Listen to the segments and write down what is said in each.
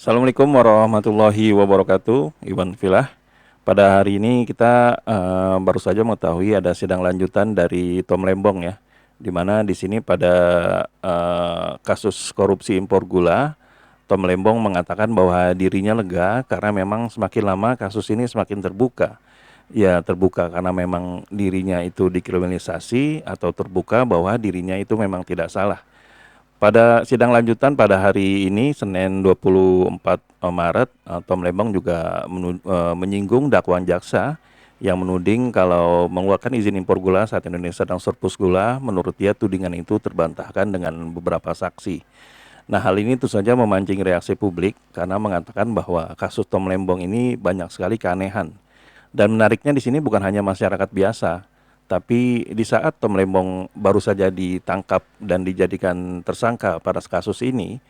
Assalamualaikum warahmatullahi wabarakatuh, Iwan Filah. Pada hari ini kita baru saja mengetahui ada sidang lanjutan dari Tom Lembong ya, di mana di sini pada kasus korupsi impor gula, Tom Lembong mengatakan bahwa dirinya lega karena memang semakin lama kasus ini semakin terbuka. Ya terbuka karena memang dirinya itu dikriminalisasi atau terbuka bahwa dirinya itu memang tidak salah. Pada sidang lanjutan pada hari ini Senin 24 Maret, Tom Lembong juga menyinggung dakwaan jaksa yang menuding kalau mengeluarkan izin impor gula saat Indonesia sedang surplus gula. Menurut dia tudingan itu terbantahkan dengan beberapa saksi. Nah, hal ini tentu saja memancing reaksi publik karena mengatakan bahwa kasus Tom Lembong ini banyak sekali keanehan. Dan menariknya di sini bukan hanya masyarakat biasa, tapi di saat Tom Lembong baru saja ditangkap dan dijadikan tersangka pada kasus ini,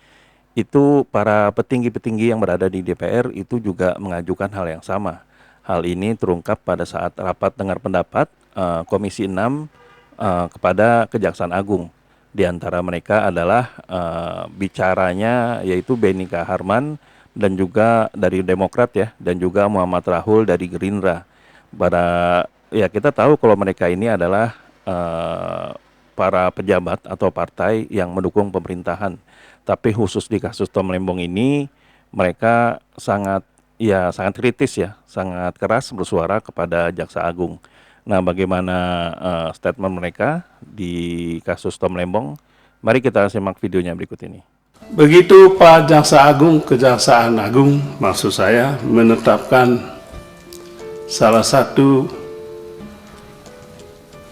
itu para petinggi-petinggi yang berada di DPR itu juga mengajukan hal yang sama. Hal ini terungkap pada saat rapat dengar pendapat Komisi 6 kepada Kejaksaan Agung. Di antara mereka adalah bicaranya yaitu Benny Kaharman dan juga dari Demokrat ya, dan juga Muhammad Rahul dari Gerindra. Ya kita tahu kalau mereka ini adalah para pejabat atau partai yang mendukung pemerintahan. Tapi khusus di kasus Tom Lembong ini mereka sangat kritis ya, sangat keras bersuara kepada Jaksa Agung. Nah, bagaimana statement mereka di kasus Tom Lembong? Mari kita simak videonya berikut ini. Begitu Pak Jaksa Agung, Kejaksaan Agung maksud saya menetapkan salah satu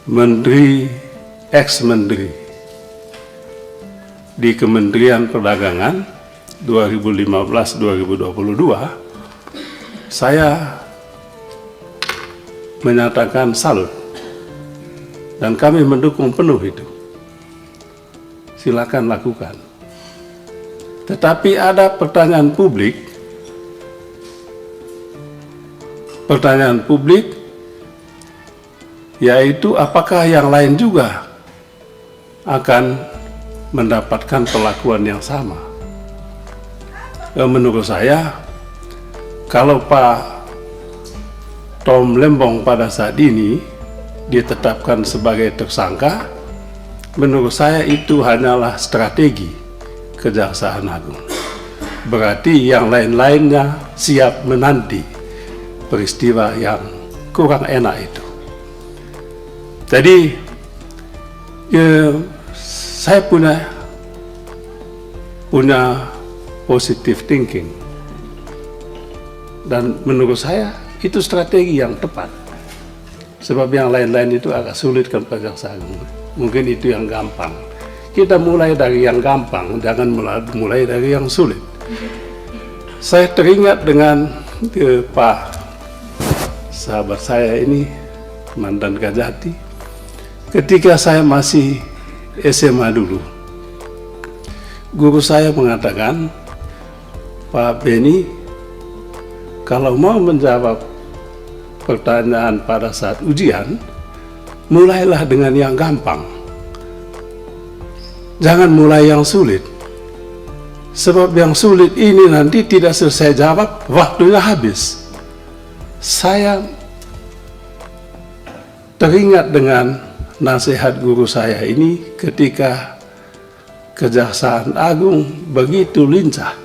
menteri, ex-menteri di Kementerian Perdagangan 2015-2022, saya menyatakan salut dan kami mendukung penuh itu. Silakan lakukan. Tetapi ada pertanyaan publik yaitu apakah yang lain juga akan mendapatkan perlakuan yang sama. Menurut saya, kalau Pak Tom Lembong pada saat ini ditetapkan sebagai tersangka, menurut saya itu hanyalah strategi Kejaksaan Agung. Berarti yang lain-lainnya siap menanti peristiwa yang kurang enak itu. Jadi saya punya positive thinking dan menurut saya itu strategi yang tepat, sebab yang lain-lain itu agak sulit kan Pak Jaksa Agung. Mungkin itu yang gampang. Kita mulai dari yang gampang, jangan mulai dari yang sulit. Saya teringat dengan Pak sahabat saya ini, mantan Kajati. Ketika saya masih SMA dulu, guru saya mengatakan, Pak Benny, kalau mau menjawab pertanyaan pada saat ujian, mulailah dengan yang gampang. Jangan mulai yang sulit. Sebab yang sulit ini nanti tidak selesai jawab, waktunya habis. Saya teringat dengan nasihat guru saya ini ketika Kejaksaan Agung begitu lincah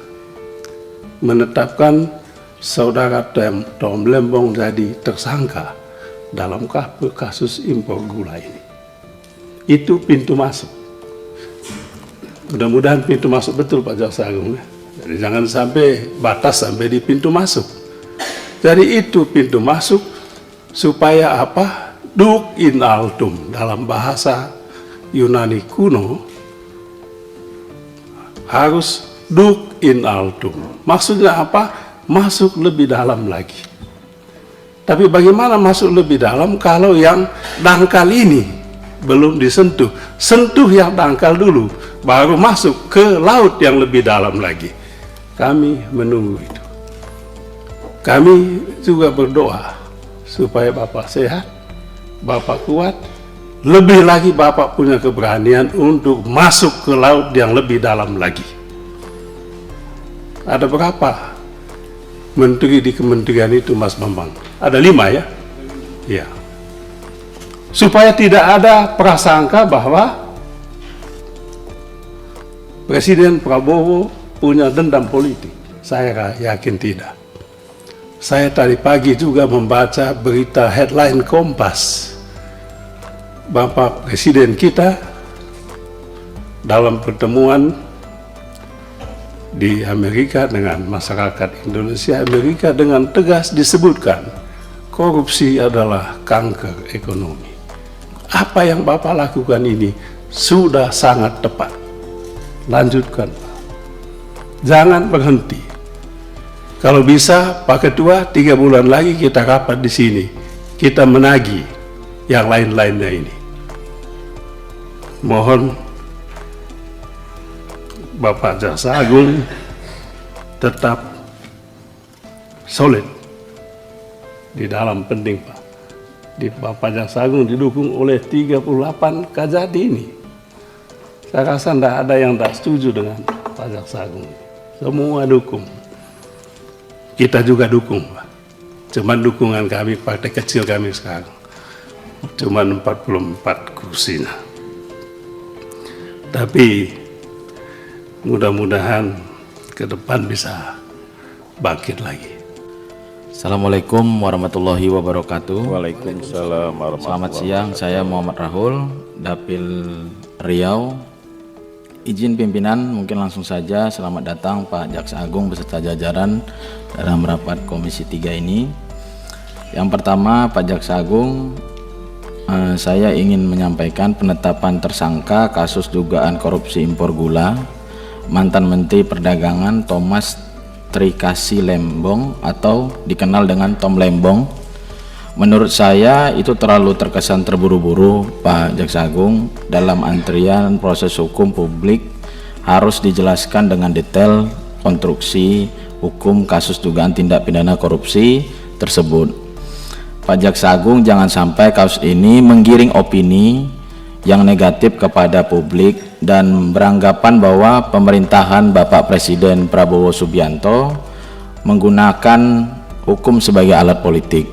menetapkan saudara Tom Lembong jadi tersangka dalam kasus impor gula ini. Itu pintu masuk. Mudah-mudahan pintu masuk betul Pak Jaksa Agung. Jadi jangan sampai batas sampai di pintu masuk. Jadi itu pintu masuk supaya apa? Duc in altum dalam bahasa Yunani kuno harus duc in altum. Maksudnya apa? Masuk lebih dalam lagi. Tapi bagaimana masuk lebih dalam kalau yang dangkal ini belum disentuh? Sentuh yang dangkal dulu, baru masuk ke laut yang lebih dalam lagi. Kami menunggu itu. Kami juga berdoa supaya Bapak sehat, Bapak kuat, lebih lagi Bapak punya keberanian untuk masuk ke laut yang lebih dalam lagi. Ada berapa menteri di kementerian itu, Mas Bambang? Ada 5 ya? Ya. Supaya tidak ada prasangka bahwa Presiden Prabowo punya dendam politik. Saya yakin tidak. Saya tadi pagi juga membaca berita headline Kompas. Bapak Presiden kita dalam pertemuan di Amerika dengan masyarakat Indonesia, Amerika dengan tegas disebutkan korupsi adalah kanker ekonomi. Apa yang Bapak lakukan ini sudah sangat tepat. Lanjutkan, Pak. Jangan berhenti. Kalau bisa, Pak Ketua, 3 bulan lagi kita rapat di sini. Kita menagih yang lain-lainnya ini. Mohon Bapak Jaksa Agung tetap solid di dalam penting, Pak. Di Bapak Jaksa Agung didukung oleh 38 Kajati ini. Saya rasa tidak ada yang tak setuju dengan Pak Jaksa Agung. Semua dukung. Kita juga dukung, Pak. Cuman dukungan kami, partai kecil kami sekarang, cuman 44 kursinya. Tapi mudah-mudahan ke depan bisa bangkit lagi. Assalamualaikum warahmatullahi wabarakatuh. Waalaikumsalam warahmatullahi Selamat siang, saya Muhammad Rahul, Dapil Riau. Izin pimpinan, mungkin langsung saja selamat datang Pak Jaksa Agung beserta jajaran dalam rapat Komisi 3 ini. Yang pertama, Pak Jaksa Agung, saya ingin menyampaikan penetapan tersangka kasus dugaan korupsi impor gula mantan Menteri Perdagangan Thomas Trikasih Lembong atau dikenal dengan Tom Lembong. Menurut saya itu terlalu terkesan terburu-buru, Pak Jaksa Agung. Dalam antrian proses hukum, publik harus dijelaskan dengan detail konstruksi hukum kasus dugaan tindak pidana korupsi tersebut. Pak Jaksa Agung, jangan sampai kasus ini menggiring opini yang negatif kepada publik dan beranggapan bahwa pemerintahan Bapak Presiden Prabowo Subianto menggunakan hukum sebagai alat politik.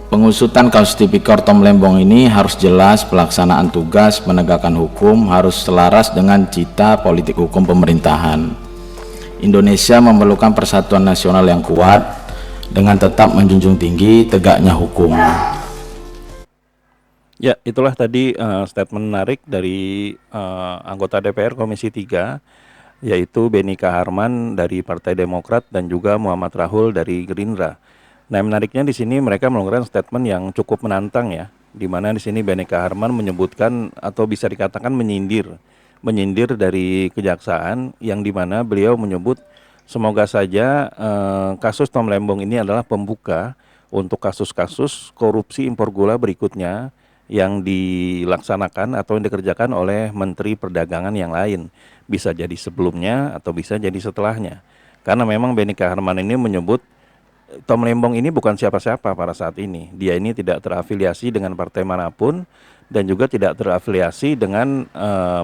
Pengusutan kasus tipikor Tom Lembong ini harus jelas, pelaksanaan tugas menegakkan hukum harus selaras dengan cita politik hukum pemerintahan. Indonesia memerlukan persatuan nasional yang kuat dengan tetap menjunjung tinggi tegaknya hukum. Ya, itulah tadi statement menarik dari anggota DPR Komisi 3, yaitu Beni Kaharman dari Partai Demokrat dan juga Muhammad Rahul dari Gerindra. Nah, menariknya di sini mereka mengeluarkan statement yang cukup menantang ya, di mana di sini Beni Kaharman menyebutkan atau bisa dikatakan menyindir dari kejaksaan, yang di mana beliau menyebut semoga saja kasus Tom Lembong ini adalah pembuka untuk kasus-kasus korupsi impor gula berikutnya yang dilaksanakan atau yang dikerjakan oleh Menteri Perdagangan yang lain, bisa jadi sebelumnya atau bisa jadi setelahnya. Karena memang Beni Kaharman ini menyebut Tom Lembong ini bukan siapa-siapa pada saat ini. Dia ini tidak terafiliasi dengan partai manapun dan juga tidak terafiliasi dengan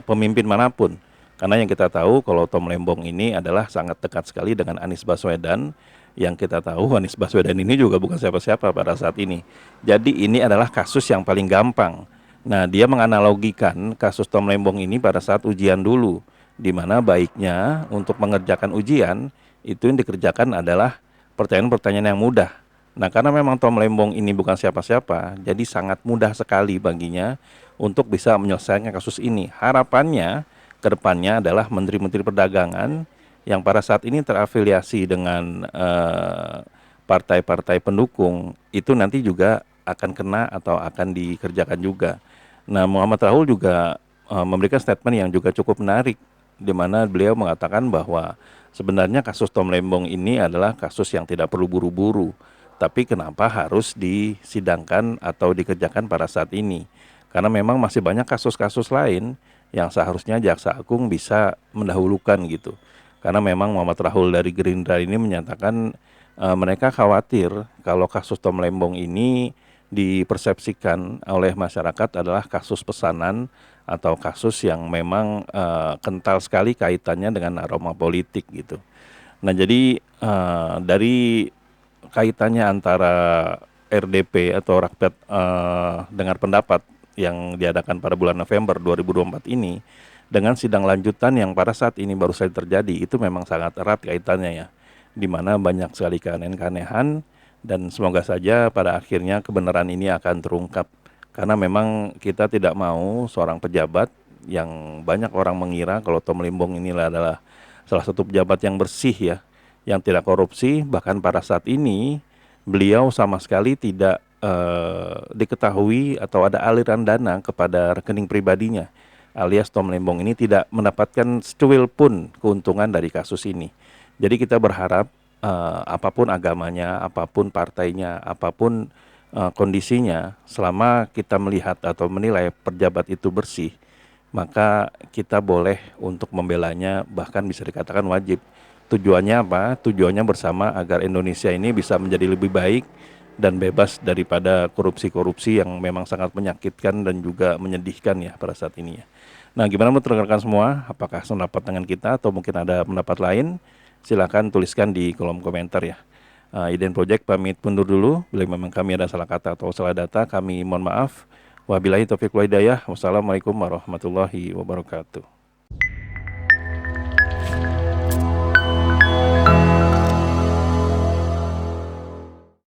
pemimpin manapun. Karena yang kita tahu kalau Tom Lembong ini adalah sangat dekat sekali dengan Anies Baswedan. Yang kita tahu Anies Baswedan ini juga bukan siapa-siapa pada saat ini. Jadi ini adalah kasus yang paling gampang. Nah, dia menganalogikan kasus Tom Lembong ini pada saat ujian dulu, di mana baiknya untuk mengerjakan ujian itu yang dikerjakan adalah pertanyaan-pertanyaan yang mudah. Nah, karena memang Tom Lembong ini bukan siapa-siapa, jadi sangat mudah sekali baginya untuk bisa menyelesaikan kasus ini. Harapannya ke depannya adalah menteri-menteri perdagangan yang pada saat ini terafiliasi dengan partai-partai pendukung itu nanti juga akan kena atau akan dikerjakan juga. Nah, Muhammad Rahul juga memberikan statement yang juga cukup menarik, di mana beliau mengatakan bahwa sebenarnya kasus Tom Lembong ini adalah kasus yang tidak perlu buru-buru, tapi kenapa harus disidangkan atau dikerjakan pada saat ini? Karena memang masih banyak kasus-kasus lain yang seharusnya Jaksa Agung bisa mendahulukan gitu. Karena memang Muhammad Rahul dari Gerindra ini menyatakan mereka khawatir kalau kasus Tom Lembong ini dipersepsikan oleh masyarakat adalah kasus pesanan atau kasus yang memang kental sekali kaitannya dengan aroma politik gitu. Nah jadi dari kaitannya antara RDP atau rakyat dengar pendapat yang diadakan pada bulan November 2024 ini dengan sidang lanjutan yang pada saat ini baru saja terjadi, itu memang sangat erat kaitannya ya, di mana banyak sekali keanehan-keanehan, dan semoga saja pada akhirnya kebenaran ini akan terungkap, karena memang kita tidak mau seorang pejabat yang banyak orang mengira kalau Tom Limbong ini adalah salah satu pejabat yang bersih ya, yang tidak korupsi. Bahkan pada saat ini beliau sama sekali tidak diketahui atau ada aliran dana kepada rekening pribadinya, alias Tom Limbong ini tidak mendapatkan secuil pun keuntungan dari kasus ini. Jadi kita berharap apapun agamanya, apapun partainya, apapun kondisinya, selama kita melihat atau menilai pejabat itu bersih, maka kita boleh untuk membelanya, bahkan bisa dikatakan wajib. Tujuannya apa? Tujuannya bersama agar Indonesia ini bisa menjadi lebih baik dan bebas daripada korupsi-korupsi yang memang sangat menyakitkan dan juga menyedihkan ya pada saat ini ya. Nah, gimana menurut rekan-rekan semua? Apakah sependapat dengan kita atau mungkin ada pendapat lain? Silakan tuliskan di kolom komentar ya. Iden Project pamit mundur dulu. Bila memang kami ada salah kata atau salah data, kami mohon maaf. Wabillahi taufiq wal hidayah. Wassalamualaikum warahmatullahi wabarakatuh.